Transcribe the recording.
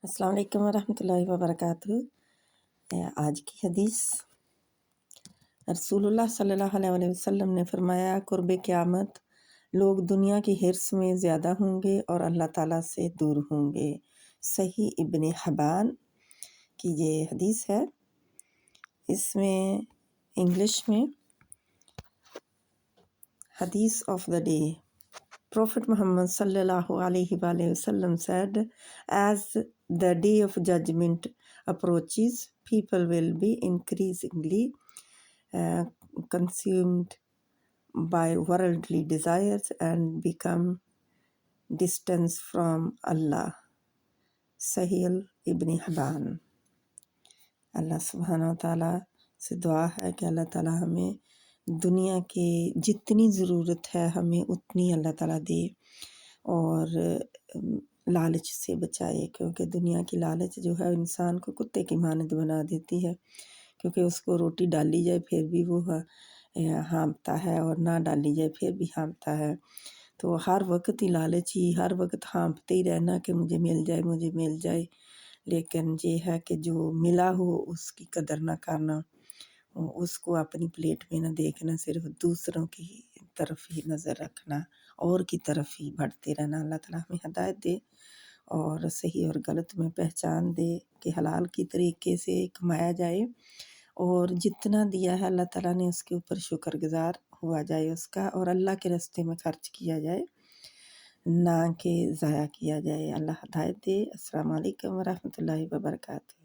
السلام علیکم ورحمۃ اللہ وبرکاتہ۔ آج کی حدیث، رسول اللہ صلی اللہ علیہ وسلم نے فرمایا، قرب قیامت لوگ دنیا کی حرص میں زیادہ ہوں گے اور اللہ تعالیٰ سے دور ہوں گے۔ صحیح ابن حبان کی یہ حدیث ہے۔ اس میں انگلش میں حدیث of the day. Prophet Muhammad sallallahu alaihi wasallam said, as the day of judgment approaches, people will be increasingly consumed by worldly desires and become distant from Allah. Sahih Ibn Hibban۔ اللہ سبحانہ و تعالیٰ سے دعا ہے کہ اللہ تعالیٰ ہمیں دنیا کے جتنی ضرورت ہے ہمیں اتنی اللہ تعالیٰ دے، اور لالچ سے بچائے، کیونکہ دنیا کی لالچ جو ہے انسان کو کتے کی مانند بنا دیتی ہے، کیونکہ اس کو روٹی ڈالی جائے پھر بھی وہ ہانپتا ہے، اور نہ ڈالی جائے پھر بھی ہانپتا ہے۔ تو ہر وقت ہی لالچ ہی، ہر وقت ہانپتے ہی رہنا کہ مجھے مل جائے، مجھے مل جائے، لیکن یہ ہے کہ جو ملا ہو اس کی قدر نہ کرنا، اس کو اپنی پلیٹ میں نہ دیکھنا، صرف دوسروں کی طرف ہی نظر رکھنا، اور کی طرف ہی بڑھتے رہنا۔ اللہ تعالیٰ ہمیں ہدایت دے اور صحیح اور غلط میں پہچان دے کہ حلال کی طریقے سے کمایا جائے، اور جتنا دیا ہے اللہ تعالیٰ نے اس کے اوپر شکر گزار ہوا جائے اس کا، اور اللہ کے راستے میں خرچ کیا جائے، نہ کہ ضائع کیا جائے۔ اللہ ہدایت دے۔ السلام علیکم ورحمۃ اللہ وبرکاتہ۔